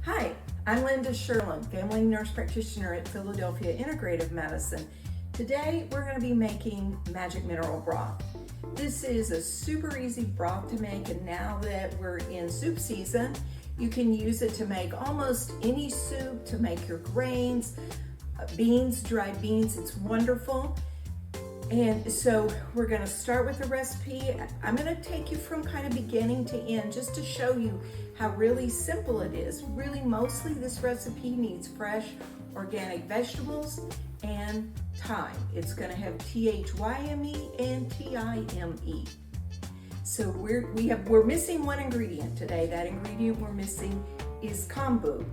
Hi, I'm Lynda Sherland, family nurse practitioner at Philadelphia Integrative Medicine. Today we're going to be making magic mineral broth. This is a super easy broth to make, and now that we're in soup season, you can use it to make almost any soup, to make your grains, beans, dried beans. It's wonderful. And so we're going to start with the recipe. I'm going to take you from kind of beginning to end just to show you how really simple it is. Really, mostly this recipe needs fresh organic vegetables and thyme. It's going to have THYME and TIME. So we're missing one ingredient today. That ingredient we're missing is kombu.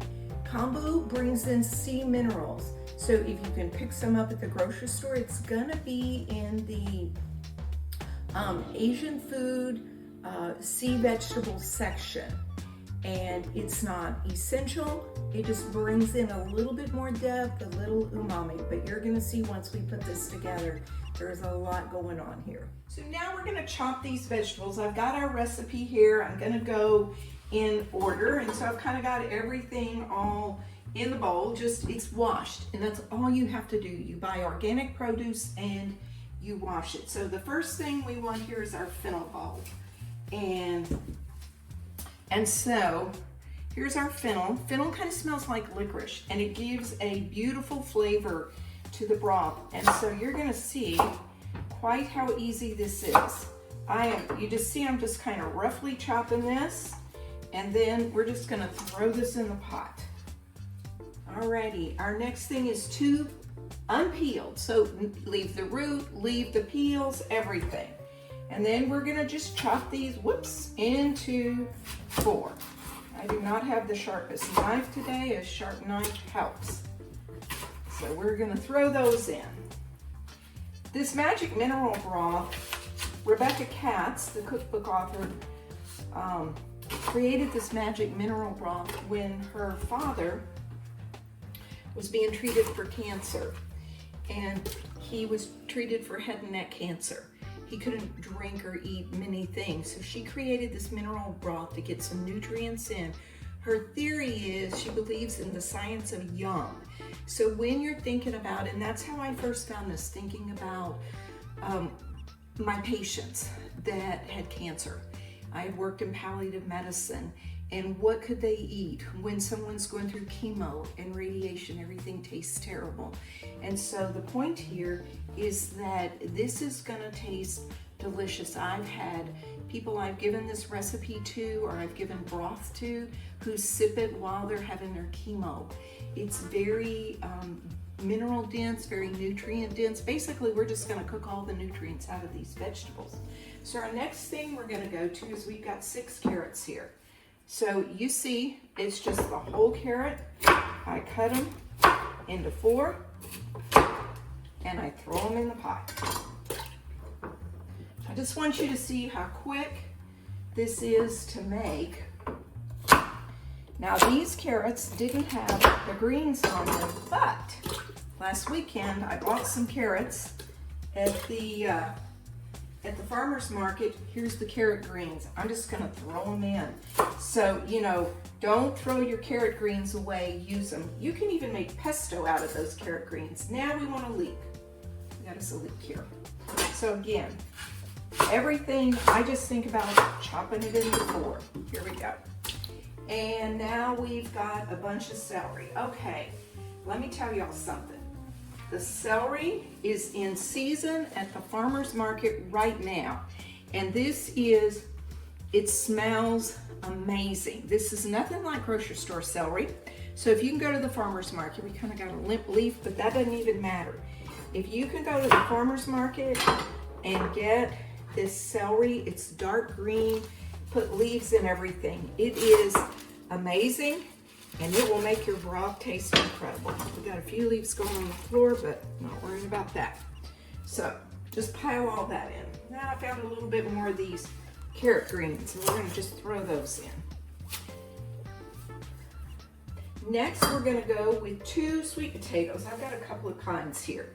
Kombu brings in sea minerals. So if you can pick some up at the grocery store, it's gonna be in the Asian food sea vegetables section. And it's not essential, it just brings in a little bit more depth, a little umami. But you're gonna see once we put this together, there's a lot going on here. So now we're gonna chop these vegetables. I've got our recipe here. I'm gonna go in order. And so I've kind of got everything all in the bowl, just it's washed, and that's all you have to do. You buy organic produce and you wash it. So the first thing we want here is our fennel bowl, and so here's our fennel. Fennel kind of smells like licorice, and it gives a beautiful flavor to the broth. And so you're going to see quite how easy this is. You just see I'm just kind of roughly chopping this, and then we're just going to throw this in the pot. Alrighty, our next thing is 2 unpeeled. So leave the root, leave the peels, everything. And then we're gonna just chop these, into 4. I do not have the sharpest knife today. A sharp knife helps. So we're gonna throw those in. This magic mineral broth, Rebecca Katz, the cookbook author, created this magic mineral broth when her father was being treated for cancer, and he was treated for head and neck cancer. He couldn't drink or eat many things, so she created this mineral broth to get some nutrients in. Her theory is she believes in the science of young. So when you're thinking about, and that's how I first found this, thinking about my patients that had cancer. I had worked in palliative medicine, and what could they eat when someone's going through chemo and radiation? Everything tastes terrible. And so the point here is that this is gonna taste delicious. I've had people I've given this recipe to, or I've given broth to, who sip it while they're having their chemo. It's very mineral dense, very nutrient dense. Basically, we're just gonna cook all the nutrients out of these vegetables. So our next thing we're gonna go to is we've got 6 carrots here. So you see, it's just the whole carrot. I cut them into 4, and I throw them in the pot. I just want you to see how quick this is to make. Now these carrots didn't have the greens on them, but last weekend I bought some carrots at the farmer's market. Here's the carrot greens. I'm just gonna throw them in. So, don't throw your carrot greens away, use them. You can even make pesto out of those carrot greens. Now we want a leek. We got us a leek here. So again, everything, I just think about chopping it into 4. Here we go. And now we've got a bunch of celery. Okay, let me tell y'all something. The celery is in season at the farmer's market right now. And it smells amazing. This is nothing like grocery store celery. So if you can go to the farmer's market, we kind of got a limp leaf, but that doesn't even matter. If you can go to the farmer's market and get this celery, it's dark green, put leaves in everything. It is amazing. And it will make your broth taste incredible. We got a few leaves going on the floor, but not worried about that. So just pile all that in. Now I found a little bit more of these carrot greens, and we're gonna just throw those in. Next, we're gonna go with 2 sweet potatoes. I've got a couple of kinds here.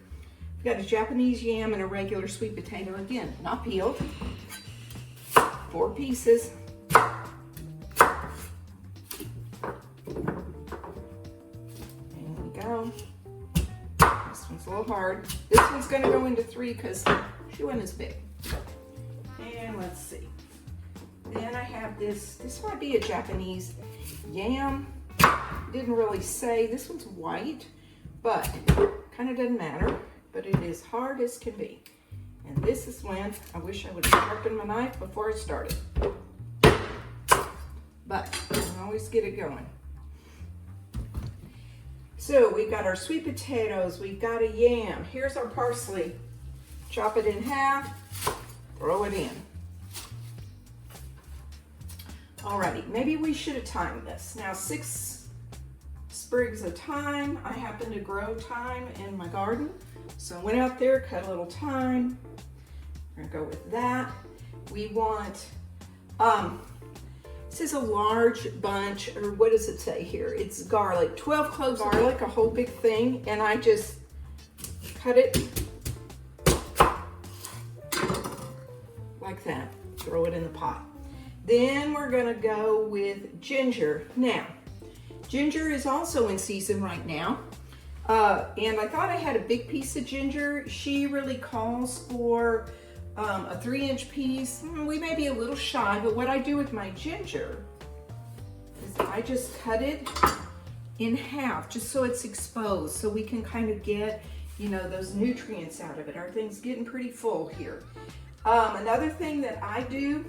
We've got a Japanese yam and a regular sweet potato. Again, not peeled. 4 pieces. so hard. This one's gonna go into 3 because she wasn't as big. And let's see. Then I have this might be a Japanese yam. Didn't really say. This one's white, but kind of doesn't matter. But it is hard as can be. And this is when I wish I would have sharpened my knife before I started. But I can always get it going. So we've got our sweet potatoes, we've got a yam. Here's our parsley. Chop it in half, throw it in. Alrighty, maybe we should have timed this. Now 6 sprigs of thyme. I happen to grow thyme in my garden. So I went out there, cut a little thyme. We're gonna go with that. We want, this is a large bunch, or what does it say here? It's garlic, 12 cloves of garlic, a whole big thing, and I just cut it like that, throw it in the pot. Then we're gonna go with ginger. Now, ginger is also in season right now, and I thought I had a big piece of ginger. She really calls for a 3-inch piece. We may be a little shy, but what I do with my ginger is I just cut it in half just so it's exposed, so we can kind of get, you know, those nutrients out of it. Our thing's getting pretty full here. Another thing that I do,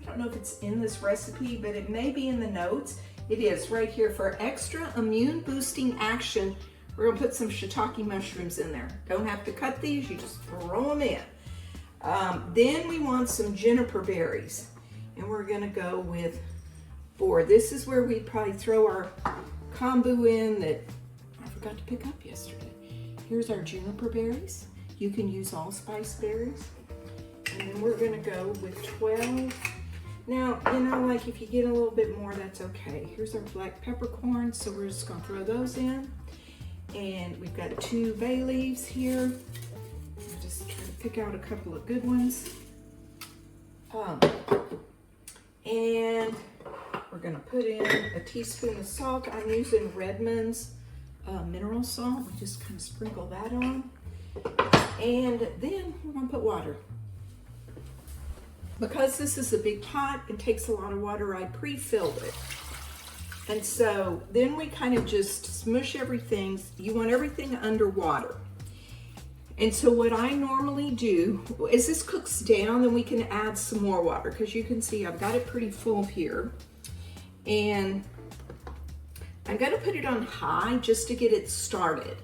I don't know if it's in this recipe, but it may be in the notes. It is right here. For extra immune boosting action, we're gonna put some shiitake mushrooms in there. Don't have to cut these, you just throw them in. Then we want some juniper berries, and we're gonna go with 4. This is where we probably throw our kombu in that I forgot to pick up yesterday. Here's our juniper berries. You can use allspice berries. And then we're gonna go with 12. Now, you know, like if you get a little bit more, that's okay. Here's our black peppercorns, so we're just gonna throw those in. And we've got 2 bay leaves here. I'll just try to pick out a couple of good ones. And we're gonna put in a teaspoon of salt. I'm using Redmond's mineral salt. We just kind of sprinkle that on. And then we're gonna put water. Because this is a big pot, it takes a lot of water, I pre-filled it. And so then we kind of just smush everything. You want everything underwater. And so what I normally do, as this cooks down, then we can add some more water, because you can see I've got it pretty full here. And I'm gonna put it on high just to get it started.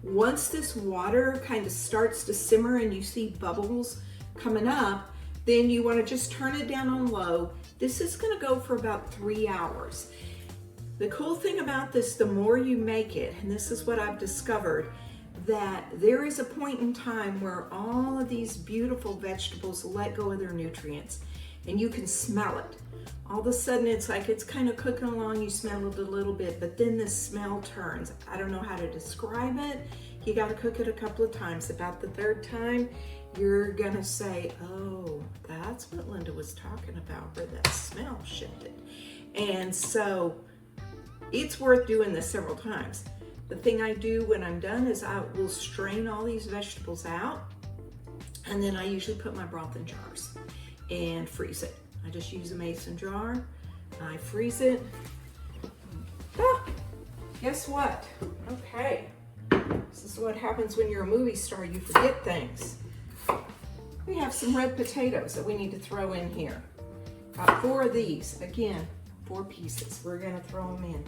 Once this water kind of starts to simmer and you see bubbles coming up, then you want to just turn it down on low. This is going to go for about 3 hours. The cool thing about this, the more you make it, and this is what I've discovered, that there is a point in time where all of these beautiful vegetables let go of their nutrients, and you can smell it. All of a sudden it's like it's kind of cooking along, you smell it a little bit, but then the smell turns. I don't know how to describe it. You got to cook it a couple of times. About the 3rd time, you're gonna say, oh, that's what Lynda was talking about, where that smell shifted. And so it's worth doing this several times. The thing I do when I'm done is I will strain all these vegetables out, and then I usually put my broth in jars and freeze it. I just use a mason jar, I freeze it. Guess what? Okay, this is what happens when you're a movie star, you forget things. We have some red potatoes that we need to throw in here. Got 4 of these, again, 4 pieces. We're gonna throw them in.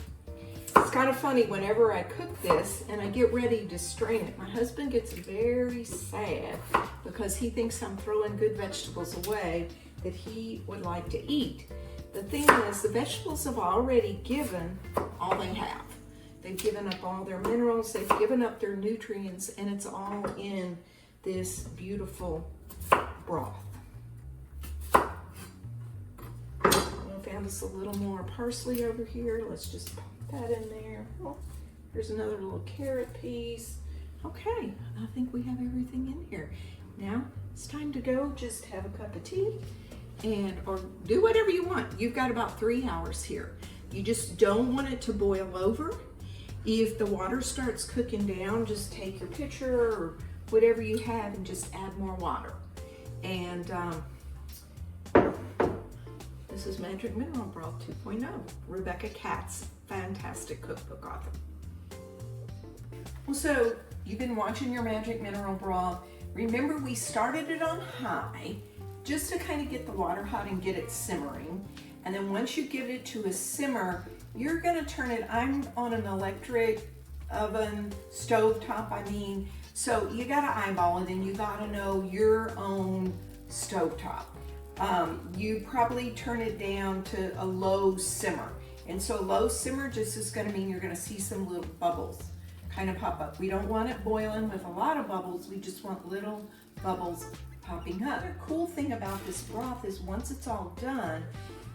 It's kind of funny, whenever I cook this and I get ready to strain it, my husband gets very sad because he thinks I'm throwing good vegetables away that he would like to eat. The thing is, the vegetables have already given all they have. They've given up all their minerals, they've given up their nutrients, and it's all in this beautiful broth. I found us a little more parsley over here. Let's just pop that in there. Oh, here's another little carrot piece. Okay, I think we have everything in here. Now it's time to go just have a cup of tea or do whatever you want. You've got about 3 hours here. You just don't want it to boil over. If the water starts cooking down, just take your pitcher or whatever you have and just add more water. And this is Magic Mineral Broth 2.0. Rebecca Katz, fantastic cookbook author. Well, so you've been watching your Magic Mineral Broth. Remember, we started it on high just to kind of get the water hot and get it simmering. And then once you get it to a simmer, you're gonna turn it, I'm on an electric oven, stove top, so you gotta eyeball it and you gotta know your own stove top. You probably turn it down to a low simmer. And so low simmer just is gonna mean you're gonna see some little bubbles kind of pop up. We don't want it boiling with a lot of bubbles, we just want little bubbles popping up. The cool thing about this broth is once it's all done,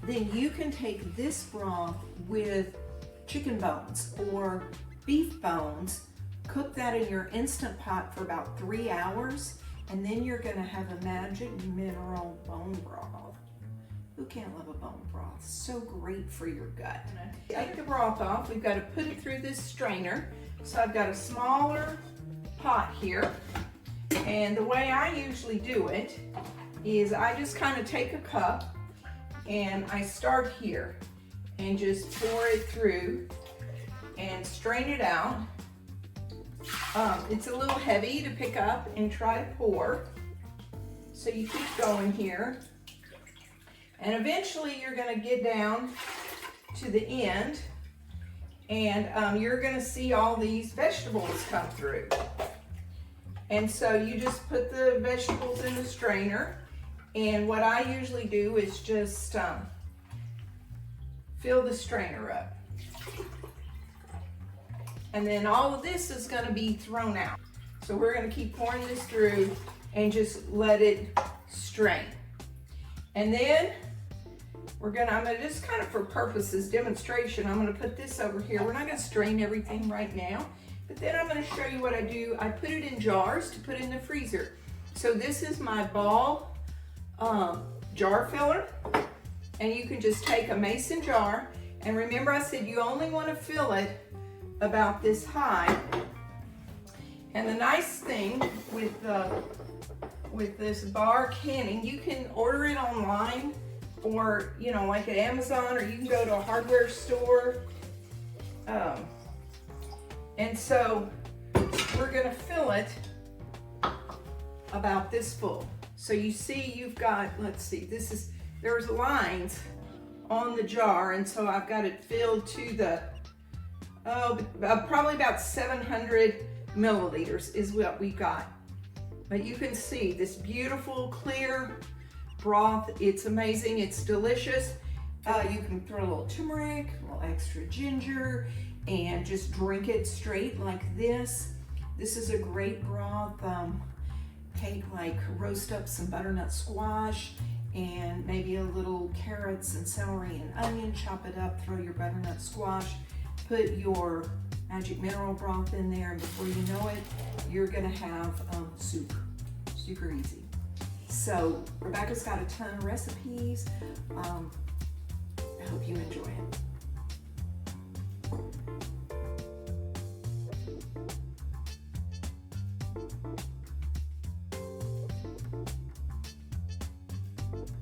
then you can take this broth with chicken bones or beef bones, cook that in your Instant Pot for about 3 hours, and then you're gonna have a Magic Mineral bone broth. Who can't love a bone broth? So great for your gut. Take the broth off, we've got to put it through this strainer. So I've got a smaller pot here, and the way I usually do it is I just kind of take a cup and I start here and just pour it through and strain it out. It's a little heavy to pick up and try to pour, so you keep going here, and eventually you're going to get down to the end, and you're going to see all these vegetables come through. And so you just put the vegetables in the strainer, and what I usually do is just fill the strainer up. And then all of this is going to be thrown out. So we're going to keep pouring this through and just let it strain. And then I'm going to just kind of for purposes, demonstration, I'm going to put this over here. We're not going to strain everything right now, but then I'm going to show you what I do. I put it in jars to put in the freezer. So this is my ball jar filler, and you can just take a mason jar, and remember I said you only want to fill it about this high. And the nice thing with this bar canning, you can order it online, or like at Amazon, or you can go to a hardware store. And so we're gonna fill it about this full. So you see you've got, let's see, there's lines on the jar, and so I've got it filled to the probably about 700 milliliters is what we got. But you can see this beautiful clear broth. It's amazing, it's delicious. You can throw a little turmeric, a little extra ginger, and just drink it straight like this. This is a great broth. Roast up some butternut squash and maybe a little carrots and celery and onion, chop it up, throw your butternut squash, put your Magic Mineral Broth in there, and before you know it, you're gonna have soup. Super easy. So Rebecca's got a ton of recipes. I hope you enjoy it.